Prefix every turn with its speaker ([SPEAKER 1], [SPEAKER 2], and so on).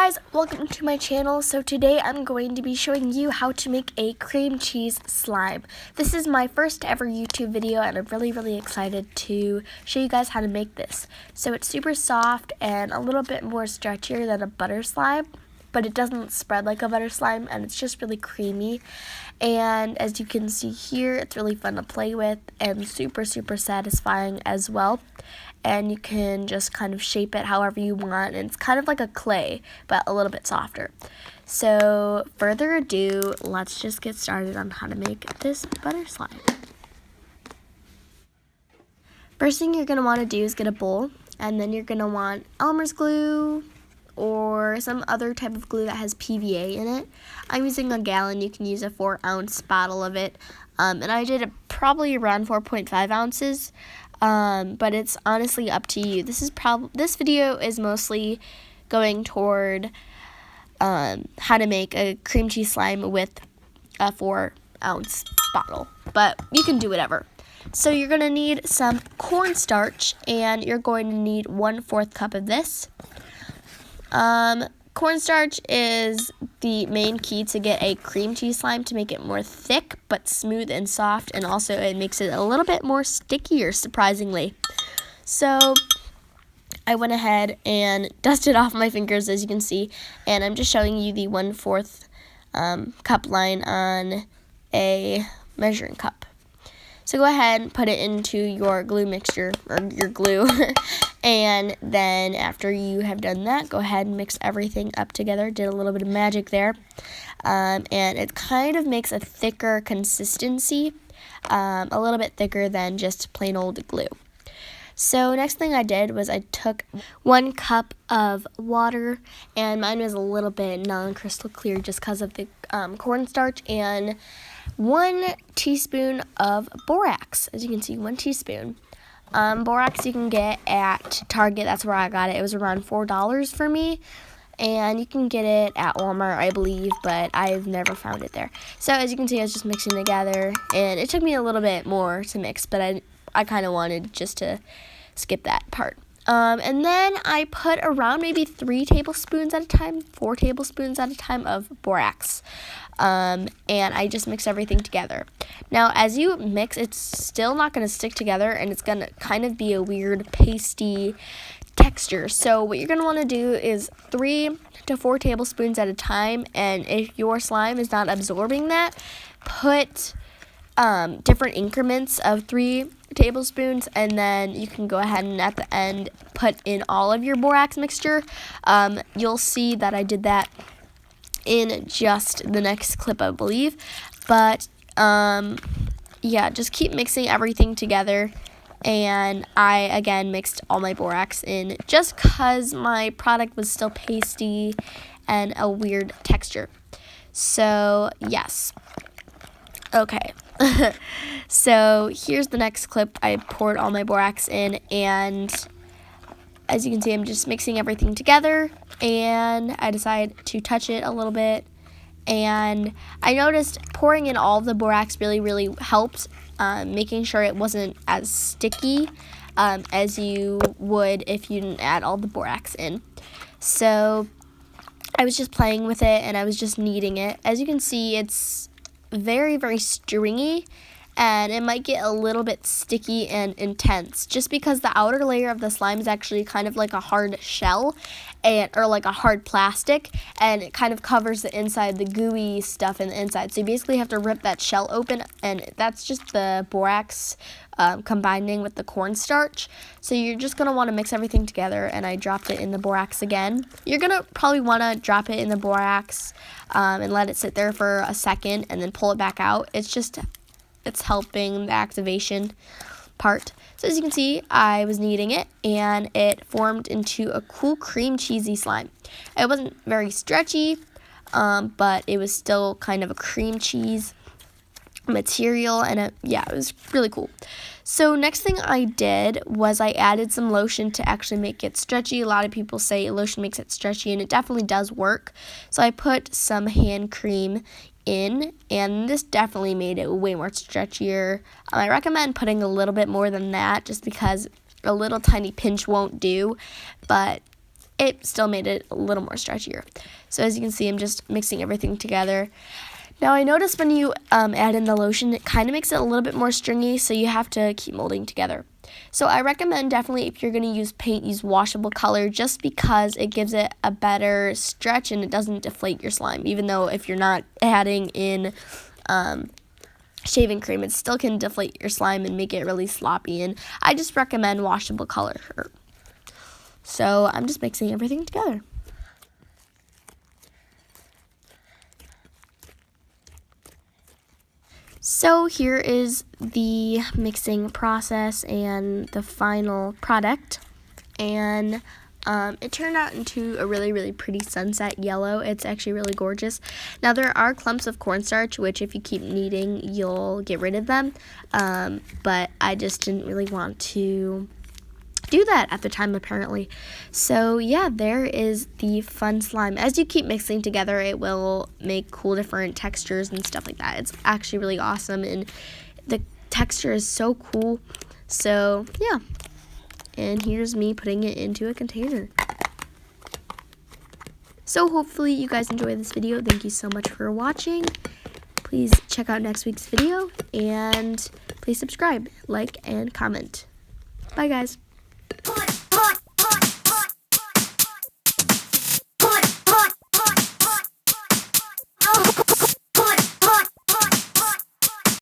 [SPEAKER 1] guys, welcome to my channel. So today I'm going to be showing you how to make a cream cheese slime. This is my first ever YouTube video and I'm really excited to show you guys how to make this. So it's super soft and a little bit more stretchier than a butter slime, but it doesn't spread like a butter slime and it's just really creamy. And as you can see here, it's really fun to play with and super satisfying as well. And you can just kind of shape it however you want, and it's kind of like a clay, but a little bit softer. So, further ado, let's just get started on how to make this butter slime. First thing you're going to want to do is get a bowl, and then you're going to want Elmer's glue, or some other type of glue that has PVA in it. I'm using a gallon. You can use a 4-ounce bottle of it, and I did probably around 4.5 ounces. But it's honestly up to you. This video is mostly going toward how to make a cream cheese slime with a 4-ounce bottle, but you can do whatever. So you're going to need some cornstarch, and you're going to need 1/4 cup of this. Cornstarch is the main key to get a cream cheese slime, to make it more thick but smooth and soft, and also it makes it a little bit more stickier, surprisingly. So I went ahead and dusted off my fingers, as you can see, and I'm just showing you the 1/4 cup line on a measuring cup. So go ahead and put it into your glue mixture, or your glue, and then after you have done that, go ahead and mix everything up together. Did a little bit of magic there, and it kind of makes a thicker consistency, a little bit thicker than just plain old glue. So next thing I did was I took 1 cup of water, and mine was a little bit non-crystal clear just because of the cornstarch, and 1 teaspoon of borax. As you can see, 1 teaspoon. Borax you can get at Target. That's where I got it. It was around $4 for me. And you can get it at Walmart, I believe, but I've never found it there. So as you can see, I was just mixing together. And it took me a little bit more to mix, but I kind of wanted just to skip that part. And then I put around maybe 3 tablespoons at a time, 4 tablespoons at a time of borax. And I just mix everything together. Now, as you mix, it's still not going to stick together, and it's going to kind of be a weird pasty texture. So what you're going to want to do is 3 to 4 tablespoons at a time, and if your slime is not absorbing that, put different increments of 3 tablespoons, and then you can go ahead and at the end put in all of your borax mixture. You'll see that I did that in just the next clip, I believe, but yeah, just keep mixing everything together. And I again mixed all my borax in just because my product was still pasty and a weird texture. So yes, okay. So here's the next clip. I poured all my borax in, and as you can see, I'm just mixing everything together, and I decided to touch it a little bit, and I noticed pouring in all of the borax really helped, making sure it wasn't as sticky as you would if you didn't add all the borax in. So I was just playing with it, and I was just kneading it. As you can see, it's very stringy, and it might get a little bit sticky and intense just because the outer layer of the slime is actually kind of like a hard shell, or like a hard plastic, and it kind of covers the inside, the gooey stuff in the inside. So you basically have to rip that shell open, and that's just the borax combining with the cornstarch. So you're just going to want to mix everything together, and I dropped it in the borax again. You're going to probably want to drop it in the borax and let it sit there for a second and then pull it back out. It's helping the activation part. So as you can see, I was kneading it, and it formed into a cool cream cheesy slime. It wasn't very stretchy, but it was still kind of a cream cheese material, and it was really cool. So next thing I did was I added some lotion to actually make it stretchy. A lot of people say lotion makes it stretchy, and it definitely does work. So I put some hand cream in, and this definitely made it way more stretchier. I recommend putting a little bit more than that, just because a little tiny pinch won't do, but it still made it a little more stretchier. So as you can see, I'm just mixing everything together. Now I noticed when you add in the lotion, it kind of makes it a little bit more stringy, so you have to keep molding together. So I recommend definitely, if you're going to use paint, use washable color, just because it gives it a better stretch and it doesn't deflate your slime. Even though if you're not adding in shaving cream, it still can deflate your slime and make it really sloppy. And I just recommend washable color. So I'm just mixing everything together. So here is the mixing process and the final product, and it turned out into a really, really pretty sunset yellow. It's actually really gorgeous. Now there are clumps of cornstarch, which if you keep kneading, you'll get rid of them, but I just didn't really want to do that at the time, apparently. So yeah, there is the fun slime. As you keep mixing together, it will make cool different textures and stuff like that. It's actually really awesome, and the texture is so cool. So yeah, and here's me putting it into a container. So hopefully you guys enjoyed this video. Thank you so much for watching. Please check out next week's video, and please subscribe, like, and comment. Bye guys.